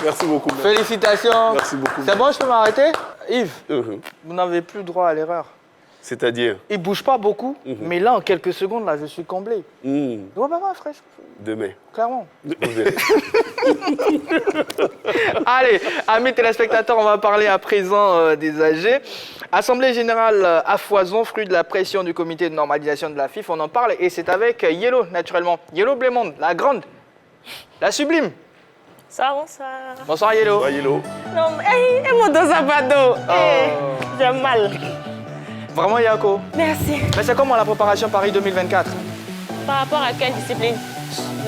Merci beaucoup. Félicitations. Merci beaucoup. C'est bon, je peux m'arrêter? Yves, vous n'avez plus droit à l'erreur. C'est-à-dire? Il ne bouge pas beaucoup, mais là, en quelques secondes, là, je suis comblé. Ouais, bah, frère. Demain. Clairement. Vous verrez. Allez, amis téléspectateurs, on va parler à présent des AG. Assemblée générale à foison, fruit de la pression du comité de normalisation de la FIF. On en parle et c'est avec Yellow, naturellement. Yellow Blémonde, la grande, la sublime. Bonsoir. Bonsoir Yellow. Bonsoir Yellow. Non, mais mon dos à bado. J'ai mal. Vraiment Yako. Merci. Mais c'est comment la préparation Paris 2024? Par rapport à quelle discipline?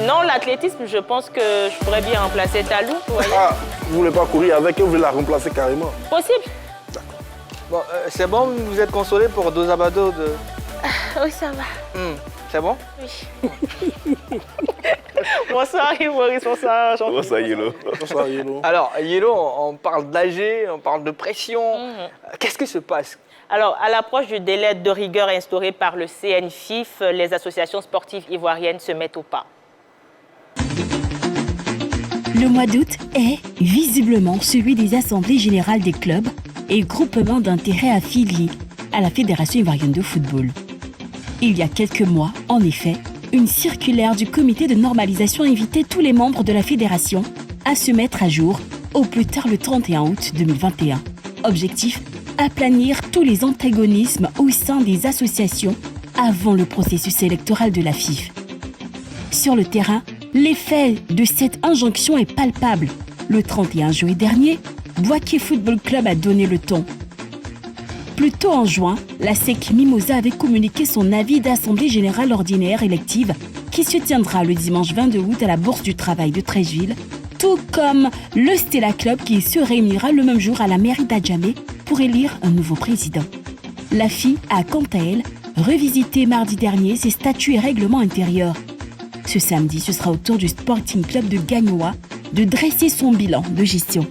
Non, l'athlétisme, je pense que je pourrais bien remplacer Talou. Vous voyez. Ah, vous voulez pas courir avec elle, vous voulez la remplacer carrément? Possible. Bon, c'est bon, vous êtes consolé pour Dozabado de... Oui, ça va. C'est bon? Oui. Bonsoir Maurice, bonsoir. Bonsoir Yellow. Bonsoir Yellow. Alors, Yellow, on parle d'AG, on parle de pression. Qu'est-ce qui se passe? Alors, à l'approche du délai de rigueur instauré par le CNFIF, les associations sportives ivoiriennes se mettent au pas. Le mois d'août est, visiblement, celui des assemblées générales des clubs et groupements d'intérêts affiliés à la Fédération ivoirienne de football. Il y a quelques mois, en effet, une circulaire du comité de normalisation invitait tous les membres de la fédération à se mettre à jour au plus tard le 31 août 2021. Objectif, aplanir tous les antagonismes au sein des associations avant le processus électoral de la FIF. Sur le terrain, l'effet de cette injonction est palpable. Le 31 juillet dernier, Bouaké Football Club a donné le ton. Plus tôt en juin, la SEC Mimosa avait communiqué son avis d'Assemblée générale ordinaire élective qui se tiendra le dimanche 22 août à la Bourse du Travail de Treichville, tout comme le Stella Club qui se réunira le même jour à la mairie d'Adjamé pour élire un nouveau président. La FI a, quant à elle, revisité mardi dernier ses statuts et règlements intérieurs. Ce samedi, ce sera au tour du Sporting Club de Gagnoa de dresser son bilan de gestion.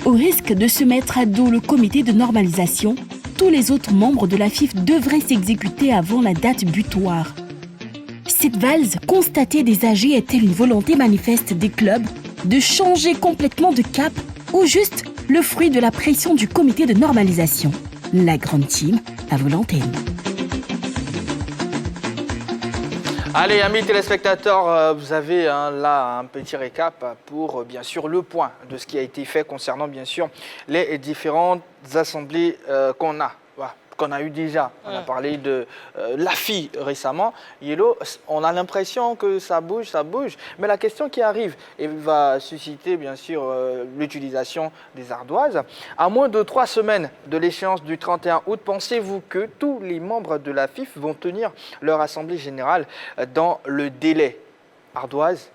Au risque de se mettre à dos le comité de normalisation, tous les autres membres de la FIF devraient s'exécuter avant la date butoir. Cette valse constatée des AG est-elle une volonté manifeste des clubs de changer complètement de cap ou juste le fruit de la pression du comité de normalisation? La grande team à vos antennes. Allez, amis téléspectateurs, vous avez là un petit récap pour, bien sûr, le point de ce qui a été fait concernant, bien sûr, les différentes assemblées qu'on a eues déjà. On a parlé de l'AFI récemment. Yellow, on a l'impression que ça bouge. Mais la question qui arrive et va susciter, bien sûr, l'utilisation des ardoises. À moins de 3 semaines de l'échéance du 31 août, pensez-vous que tous les membres de la FIF vont tenir leur assemblée générale dans le délai? Ardoise.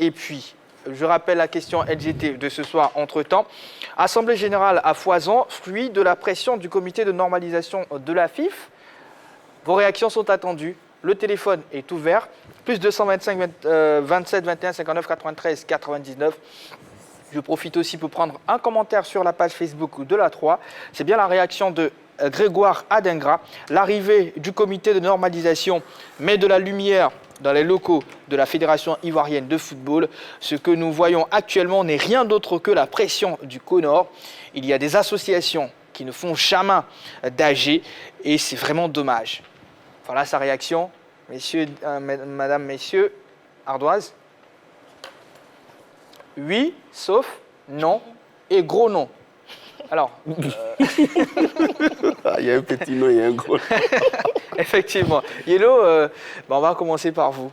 Et puis, je rappelle la question LGT de ce soir entre-temps. Assemblée générale à foison, fruit de la pression du comité de normalisation de la FIF. Vos réactions sont attendues. Le téléphone est ouvert. Plus 225 27 21 59 93 99. Je profite aussi pour prendre un commentaire sur la page Facebook de la 3. C'est bien la réaction de Grégoire Adingra. L'arrivée du comité de normalisation met de la lumière dans les locaux de la Fédération ivoirienne de football. Ce que nous voyons actuellement n'est rien d'autre que la pression du CONOR. Il y a des associations qui ne font jamais d'AG et c'est vraiment dommage. Voilà sa réaction. Messieurs, madame, messieurs, Ardoise. Oui, sauf, non et gros non. Alors, Il y a un petit nom, il y a un gros nom. effectivement. Yellow, on va commencer par vous.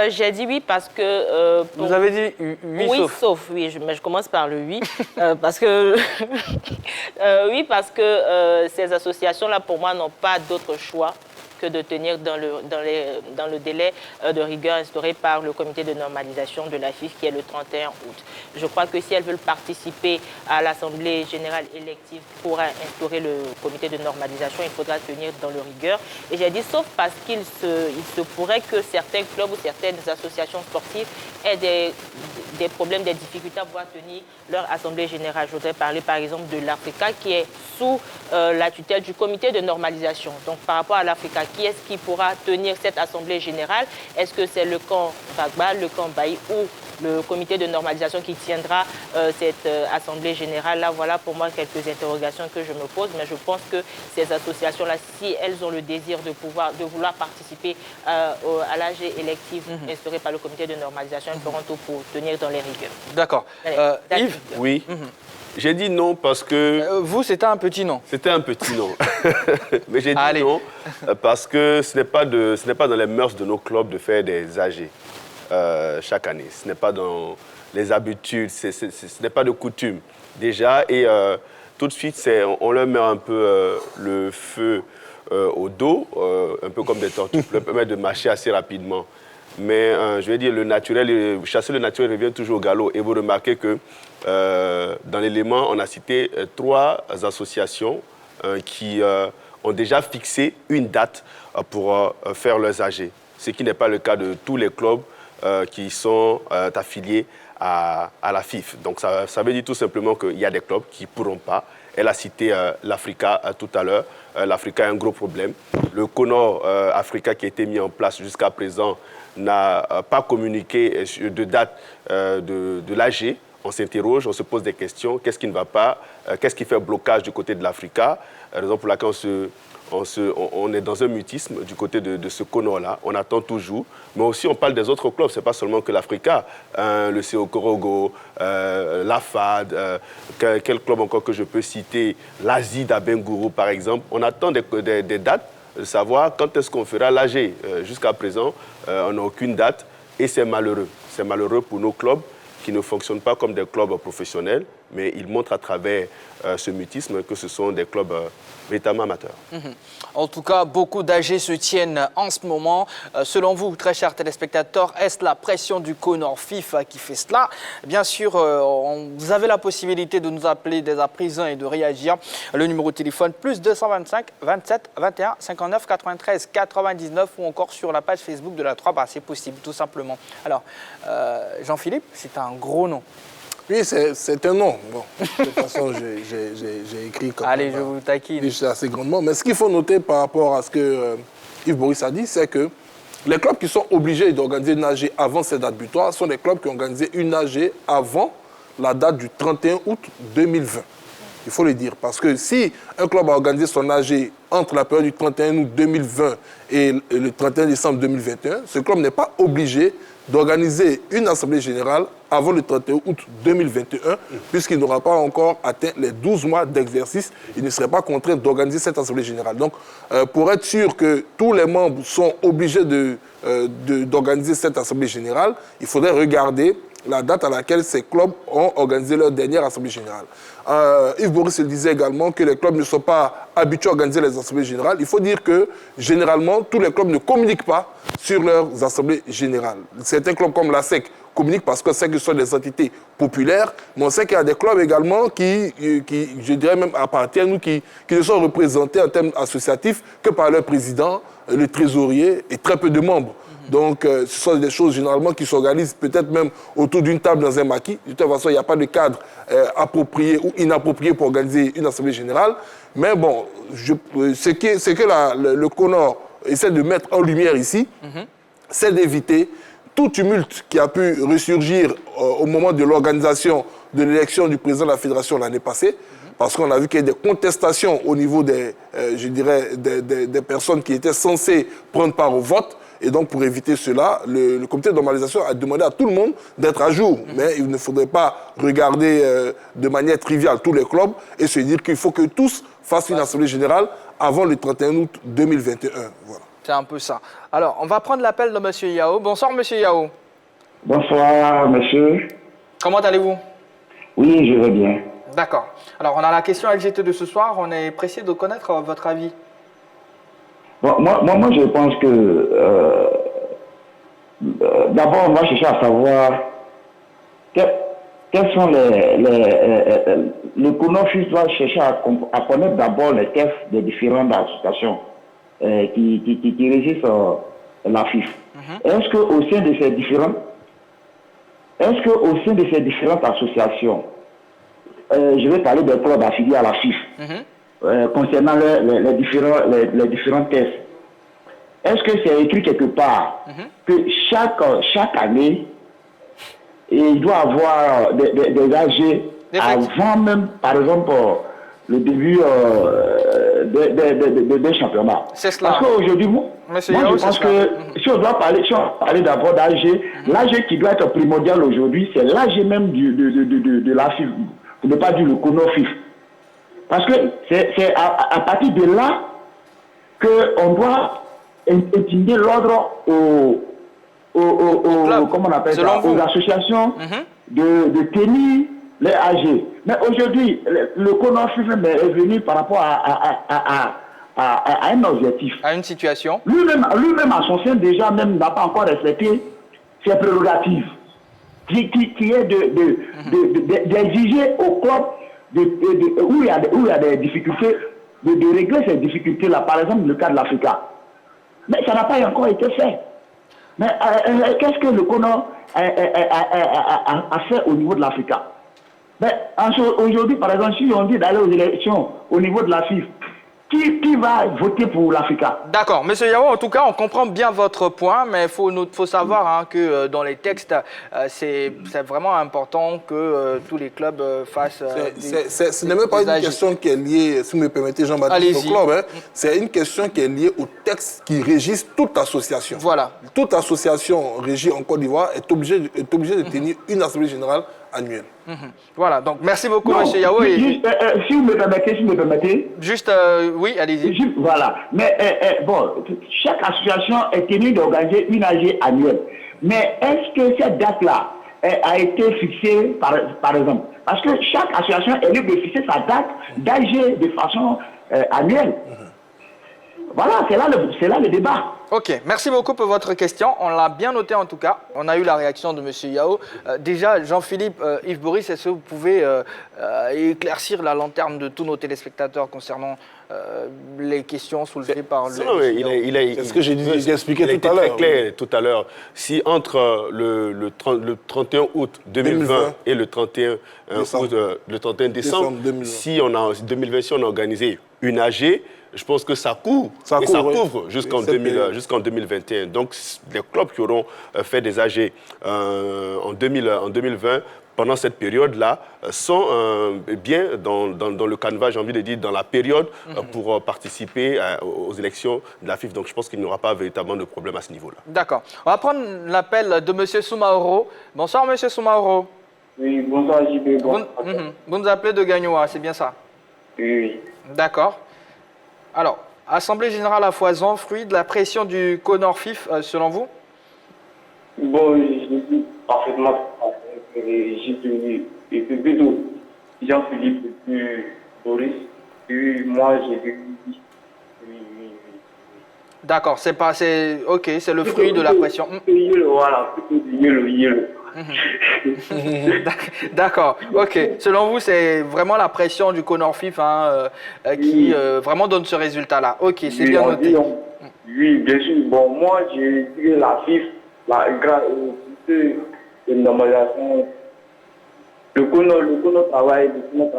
J'ai dit oui parce que... Vous avez dit oui, oui, sauf. oui, mais je commence par le oui. Parce que... oui, parce que ces associations-là, pour moi, n'ont pas d'autre choix que de tenir dans le délai de rigueur instauré par le comité de normalisation de la FIF qui est le 31 août. Je crois que si elles veulent participer à l'Assemblée générale élective pour instaurer le comité de normalisation, il faudra tenir dans le rigueur. Et j'ai dit sauf parce qu'il se pourrait que certains clubs ou certaines associations sportives aient des problèmes, des difficultés à pouvoir tenir leur Assemblée générale. Je voudrais parler par exemple de l'Africa qui est sous la tutelle du comité de normalisation. Donc par rapport à l'Africa, qui est-ce qui pourra tenir cette Assemblée générale? Est-ce que c'est le camp Gbagba, le camp Bailly ou le comité de normalisation qui tiendra cette assemblée générale. Là, voilà pour moi quelques interrogations que je me pose, mais je pense que ces associations-là, si elles ont le désir de vouloir participer à l'AG élective instaurée par le comité de normalisation, elles feront tout pour tenir dans les rigueurs. D'accord. Yves? Oui. J'ai dit non parce que... vous, c'était un petit non. C'était un petit non. Mais j'ai dit non parce que ce n'est pas dans les mœurs de nos clubs de faire des AG chaque année. Ce n'est pas dans les habitudes, ce n'est pas de coutume déjà. Et tout de suite, on leur met un peu le feu au dos, un peu comme des tortues, pour leur permettre de marcher assez rapidement. Mais je vais dire, chasser le naturel revient toujours au galop. Et vous remarquez que dans l'élément, on a cité 3 associations qui ont déjà fixé une date pour faire leurs AG. Ce qui n'est pas le cas de tous les clubs qui sont affiliés à la FIF. Donc ça veut dire tout simplement qu'il y a des clubs qui ne pourront pas. Elle a cité l'Africa tout à l'heure. L'Africa a un gros problème. Le Conor Africa qui a été mis en place jusqu'à présent n'a pas communiqué de date de l'AG. On s'interroge, on se pose des questions. Qu'est-ce qui ne va pas? Qu'est-ce qui fait blocage du côté de l'Africa? Raison pour laquelle on est dans un mutisme du côté de ce Conor-là. On attend toujours. Mais aussi, on parle des autres clubs. Ce n'est pas seulement que l'Africa. Le CO Korogo, la FAD, quel club encore que je peux citer? L'Asie d'Abengourou, par exemple. On attend des dates, de savoir quand est-ce qu'on fera l'AG. Jusqu'à présent, on n'a aucune date. Et c'est malheureux. C'est malheureux pour nos clubs qui ne fonctionnent pas comme des clubs professionnels, mais ils montrent à travers ce mutisme que ce sont des clubs véritablement amateurs. En tout cas, beaucoup d'AG se tiennent en ce moment. Selon vous, très chers téléspectateurs, est-ce la pression du Conor FIF qui fait cela? Bien sûr, vous avez la possibilité de nous appeler dès à présent et de réagir. Le numéro de téléphone, plus 225 27 21 59 93 99 ou encore sur la page Facebook de la 3, c'est possible, tout simplement. Alors, Jean-Philippe, c'est un gros nom. Oui, c'est un nom. Bon, de toute façon, j'ai écrit comme allez, je vous taquine. Assez grandement. Mais ce qu'il faut noter par rapport à ce que Yves Boris a dit, c'est que les clubs qui sont obligés d'organiser une AG avant cette date butoir sont les clubs qui ont organisé une AG avant la date du 31 août 2020. Il faut le dire. Parce que si un club a organisé son AG entre la période du 31 août 2020 et le 31 décembre 2021, ce club n'est pas obligé d'organiser une assemblée générale avant le 31 août 2021, puisqu'il n'aura pas encore atteint les 12 mois d'exercice. Il ne serait pas contraint d'organiser cette assemblée générale. Donc, pour être sûr que tous les membres sont obligés d'organiser cette assemblée générale, il faudrait regarder la date à laquelle ces clubs ont organisé leur dernière assemblée générale. Yves Boris il disait également que les clubs ne sont pas habitués à organiser les assemblées générales. Il faut dire que, généralement, tous les clubs ne communiquent pas sur leurs assemblées générales. Certains clubs comme la SEC communiquent parce que c'est que ce sont des entités populaires, mais on sait qu'il y a des clubs également qui je dirais même appartiennent ou qui ne sont représentés en termes associatifs que par leur président, le trésorier et très peu de membres. Donc, ce sont des choses généralement qui s'organisent peut-être même autour d'une table dans un maquis. De toute façon, il n'y a pas de cadre approprié ou inapproprié pour organiser une assemblée générale. Mais bon, ce que le Conor essaie de mettre en lumière ici, c'est d'éviter tout tumulte qui a pu ressurgir au moment de l'organisation de l'élection du président de la Fédération l'année passée. Parce qu'on a vu qu'il y a des contestations au niveau des personnes qui étaient censées prendre part au vote. Et donc, pour éviter cela, le comité de normalisation a demandé à tout le monde d'être à jour. Mais il ne faudrait pas regarder de manière triviale tous les clubs et se dire qu'il faut que tous fassent une assemblée générale avant le 31 août 2021. Voilà. C'est un peu ça. Alors, on va prendre l'appel de M. Yao. Bonsoir, M. Yao. Bonsoir, monsieur. Comment allez-vous? Oui, je vais bien. D'accord. Alors, on a la question LGT de ce soir. On est pressé de connaître votre avis. Bon, moi, je pense que d'abord, on va chercher à savoir quels sont le CONOFIS doit chercher à connaître d'abord les tests des différentes associations qui régissent la FIF. Est-ce qu'au sein de ces différentes associations, je vais parler des clubs affiliés à la FIF, concernant les différents tests, est-ce que c'est écrit quelque part que chaque année, et il doit avoir des AG avant même, par exemple, le début des championnats. C'est cela. Parce qu'aujourd'hui, moi je pense que si on doit parler d'abord d'AG, l'AG qui doit être primordial aujourd'hui, c'est l'AG même de la FIF, pour ne pas dire le Kono FIF. Parce que c'est à partir de là qu'on doit intimider l'ordre comment on appelle ça, aux associations de tenir les AG. Mais aujourd'hui, le Kono FIF est venu par rapport à un objectif. À une situation. Lui-même à son sein, déjà, même n'a pas encore respecté ses prérogatives, qui est d'exiger au club où il y a des difficultés, de régler ces difficultés-là, par exemple le cas de l'Africa. Mais ça n'a pas encore été fait. Mais qu'est-ce que le Kono a fait au niveau de l'Africa? Aujourd'hui, par exemple, si on dit d'aller aux élections au niveau de la FIF, qui va voter pour l'Africa? D'accord. Monsieur Yao, en tout cas, on comprend bien votre point, mais il faut savoir que dans les textes, c'est vraiment important que tous les clubs fassent... ce n'est même pas une question qui est liée, si vous me permettez, Jean-Baptiste, au club. C'est une question qui est liée aux textes qui régissent toute association. Voilà. Toute association régie en Côte d'Ivoire est obligée de tenir une assemblée générale annuelle. Voilà, donc merci beaucoup, M. Yao. Si vous me permettez. Juste, oui, allez-y. Voilà. Mais bon, chaque association est tenue d'organiser une AG annuelle. Mais est-ce que cette date-là a été fixée, par exemple? Parce que chaque association est libre de fixer sa date d'AG de façon annuelle. Voilà, c'est là le débat. Ok, merci beaucoup pour votre question. On l'a bien noté en tout cas. On a eu la réaction de M. Yao. Déjà, Jean-Philippe, Yves Boris, est-ce que vous pouvez éclaircir la lanterne de tous nos téléspectateurs concernant les questions soulevées par le... C'est ce que j'ai expliqué tout à l'heure. Très clair tout à l'heure. Si entre le 31 août 2020 et le 31 décembre 2020. Si on a organisé une AG, je pense que ça couvre jusqu'en 2021. Donc, les clubs qui auront fait des AG en 2020, pendant cette période-là, sont bien dans le canevas, j'ai envie de dire, dans la période pour participer aux élections de la FIF. Donc, je pense qu'il n'y aura pas véritablement de problème à ce niveau-là. D'accord. On va prendre l'appel de M. Soumaoro. Bonsoir, M. Soumaoro. Oui, bonsoir, JB. Vous nous appelez de Gagnoa, c'est bien ça? Oui. D'accord. Alors, Assemblée générale à foison, fruit de la pression du Kono FIF, selon vous? Bon, je dis parfaitement. Et plutôt Jean-Philippe et puis Boris. Et moi, j'ai dit oui. D'accord, ok, c'est le fruit de la pression. Voilà, plutôt yellow. D'accord, ok. Selon vous, c'est vraiment la pression du Kono FIF qui vraiment donne ce résultat-là. Ok, c'est bien noté. Oui, bien sûr. Bon, moi, j'ai dit la FIF, une normalisation. Le Kono travaille pour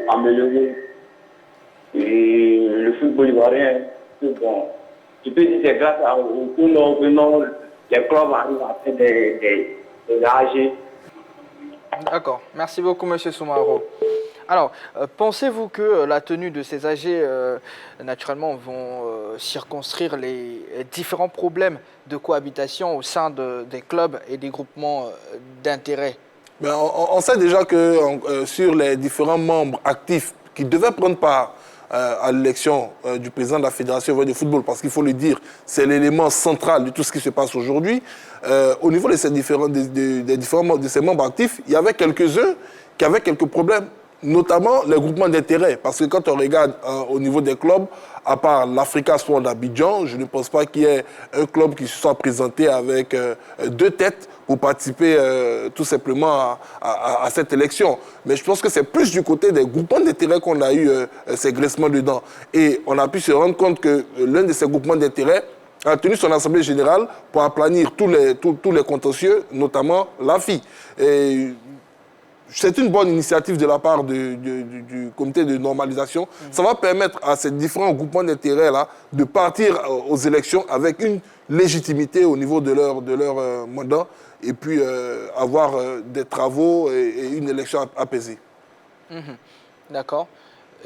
améliorer le football ivoirien. Bon, je peux dire que c'est grâce au Kono que les clubs arrivent à faire des AG. D'accord. Merci beaucoup, M. Soumaoro. Alors, pensez-vous que la tenue de ces AG, naturellement, vont circonscrire les différents problèmes de cohabitation au sein des clubs et des groupements d'intérêt? On sait déjà que sur les différents membres actifs qui devaient prendre part à l'élection du président de la Fédération de football, parce qu'il faut le dire, c'est l'élément central de tout ce qui se passe aujourd'hui. Au niveau de ces différents de ces membres actifs, il y avait quelques-uns qui avaient quelques problèmes, notamment les groupements d'intérêt. Parce que quand on regarde au niveau des clubs, à part l'Africa Sport d'Abidjan, je ne pense pas qu'il y ait un club qui se soit présenté avec deux têtes pour participer tout simplement à cette élection. Mais je pense que c'est plus du côté des groupements d'intérêt qu'on a eu ces graissements dedans. Et on a pu se rendre compte que l'un de ces groupements d'intérêt a tenu son assemblée générale pour aplanir tous les contentieux, notamment l'AFI. c'est une bonne initiative de la part du comité de normalisation. Ça va permettre à ces différents groupements d'intérêts-là de partir aux élections avec une légitimité au niveau de leur mandat et puis avoir des travaux et une élection apaisée. D'accord.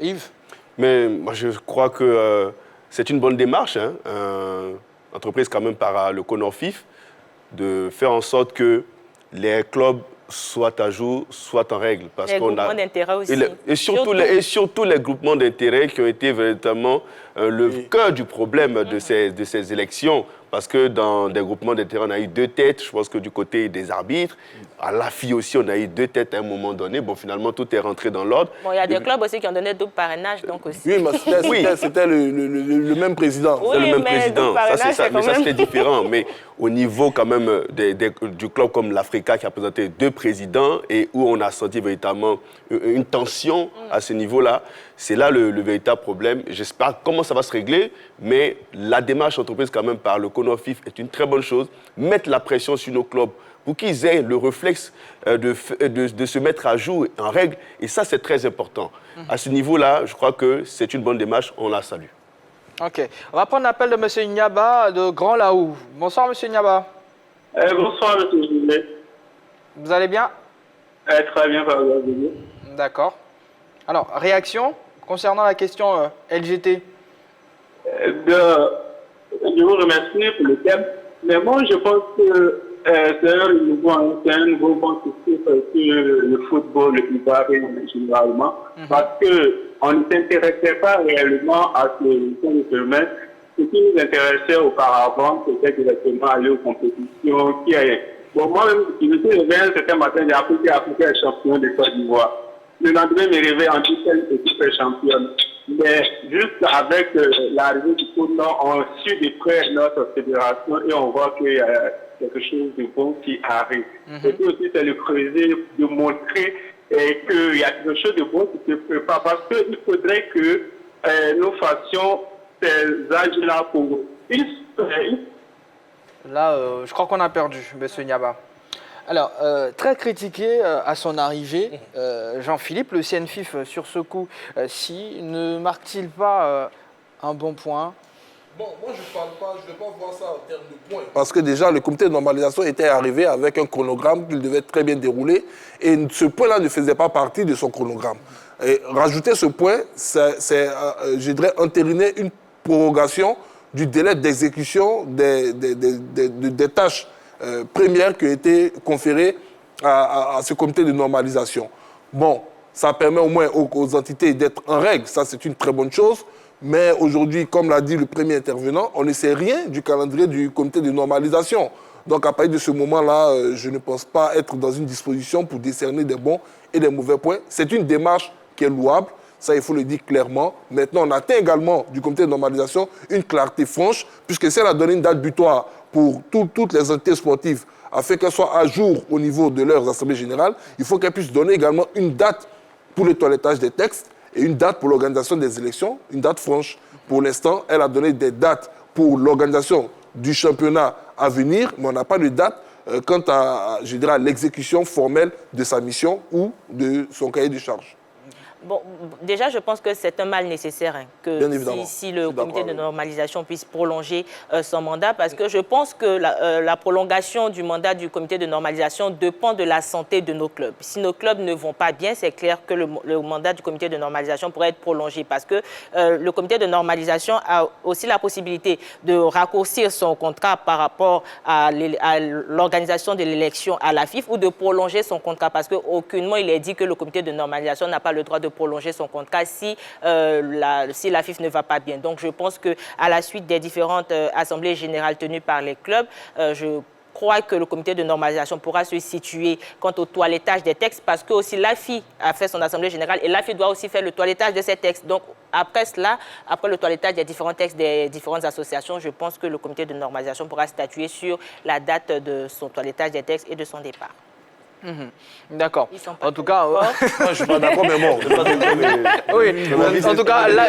Yves? Mais moi, je crois que c'est une bonne démarche, hein, entreprise quand même par le CONOFIF, de faire en sorte que les clubs soient à jour, soient en règle. Parce les qu'on groupements d'intérêt aussi. Et surtout les groupements d'intérêt qui ont été véritablement le cœur du problème de ces élections. Parce que dans des groupements d'intérêt, on a eu 2 têtes. Je pense que du côté des arbitres, à l'AFI aussi, on a eu 2 têtes à un moment donné. Bon, finalement, tout est rentré dans l'ordre. Bon, il y a des clubs aussi qui ont donné double parrainage, donc aussi. Oui, mais c'était le même président. Oui, c'est le même mais président. mais ça, c'était différent. Mais au niveau quand même du club comme l'Africa qui a présenté 2 présidents et où on a senti véritablement une tension à ce niveau-là, c'est là le véritable problème. J'espère comment ça va se régler, mais la démarche entreprise quand même par le CONOFIF est une très bonne chose. Mettre la pression sur nos clubs pour qu'ils aient le réflexe de se mettre à jour en règle. Et ça, c'est très important. À ce niveau-là, je crois que c'est une bonne démarche. On la salue. Ok. On va prendre l'appel de M. Nyaba de Grand Laou. Bonsoir, M. Nyaba. Bonsoir, M. Gillet. Vous allez bien? Très bien, par exemple. D'accord. Alors, réaction concernant la question LGT? Je vous remercie pour le thème. Mais moi, je pense que c'est un nouveau bon système sur le football ivoirien généralement. Parce qu'on ne s'intéressait pas réellement à ce phénomène. Ce qui nous intéressait auparavant, c'était directement aller aux compétitions. Bon, moi-même, je me suis réveillé ce matin, j'ai appris qu'Afrique est champion de Côte d'Ivoire. Le lendemain, me réveille en disant que l'équipe est championne. Mais juste avec l'arrivée du tournoi, on suit de près notre fédération et on voit qu'il y a quelque chose de bon qui arrive. Et puis aussi, c'est le creuset de montrer qu'il y a quelque chose de bon qui se prépare. Parce qu'il faudrait que nous fassions ces âges-là pour Là, je crois qu'on a perdu, M. Nyaba. Alors, très critiqué à son arrivée, Jean-Philippe, le CNFIF, sur ce coup, ne marque-t-il pas un bon point? Bon, moi je ne vais pas voir ça en termes de points. Parce que déjà, le comité de normalisation était arrivé avec un chronogramme qu'il devait très bien dérouler et ce point-là ne faisait pas partie de son chronogramme. Et rajouter ce point, c'est, je dirais, entériner une prorogation du délai d'exécution des tâches premières qui ont été conférées à ce comité de normalisation. Bon, ça permet au moins aux entités d'être en règle, ça c'est une très bonne chose. Mais aujourd'hui, comme l'a dit le premier intervenant, on ne sait rien du calendrier du comité de normalisation. Donc à partir de ce moment-là, je ne pense pas être dans une disposition pour décerner des bons et des mauvais points. C'est une démarche qui est louable, ça il faut le dire clairement. Maintenant, on atteint également du comité de normalisation une clarté franche, puisque si elle a donné une date butoir pour toutes les entités sportives, afin qu'elles soient à jour au niveau de leurs assemblées générales, il faut qu'elles puissent donner également une date pour le toilettage des textes et une date pour l'organisation des élections, une date franche. Pour l'instant, elle a donné des dates pour l'organisation du championnat à venir, mais on n'a pas de date quant à, je dirais, à l'exécution formelle de sa mission ou de son cahier de charges. Bon, déjà, je pense que c'est un mal nécessaire que si le comité de normalisation puisse prolonger son mandat, parce que je pense que la prolongation du mandat du comité de normalisation dépend de la santé de nos clubs. Si nos clubs ne vont pas bien, c'est clair que le mandat du comité de normalisation pourrait être prolongé, parce que le comité de normalisation a aussi la possibilité de raccourcir son contrat par rapport à l'organisation de l'élection à la FIF ou de prolonger son contrat, parce qu'aucunement il est dit que le comité de normalisation n'a pas le droit de prolonger son contrat si la FIF ne va pas bien. Donc je pense qu'à la suite des différentes assemblées générales tenues par les clubs, je crois que le comité de normalisation pourra se situer quant au toilettage des textes, parce que aussi l'AFI a fait son assemblée générale et l'AFI doit aussi faire le toilettage de ces textes. Donc après cela, après le toilettage des différents textes des différentes associations, je pense que le comité de normalisation pourra statuer sur la date de son toilettage des textes et de son départ. D'accord. En tout cas, Moi, je ne suis pas d'accord, mais bon. oui. En tout cas, là,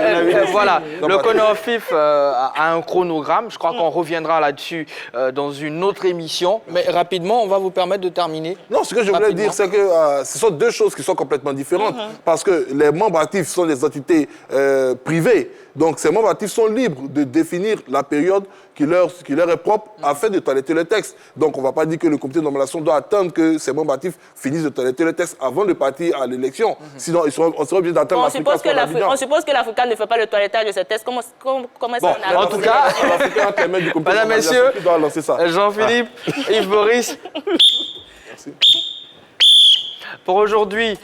voilà, le Corner FIF a un chronogramme. Je crois qu'on reviendra là-dessus dans une autre émission. Mais rapidement, on va vous permettre de terminer. Non, ce que je voulais dire, c'est que ce sont deux choses qui sont complètement différentes. Parce que les membres actifs sont des entités privées. Donc, ces membres actifs sont libres de définir la période qui leur est propre afin de toiletter le texte. Donc, on ne va pas dire que le comité de nomination doit attendre que ces membres actifs finissent de toiletter le texte avant de partir à l'élection. Sinon, on serait obligé d'attendre l'Africa. On suppose que l'Africa ne fait pas le toilettage de ce texte. Comment ça en en tout cas, mesdames, messieurs, Jean-Philippe, Yves Boris. Pour aujourd'hui,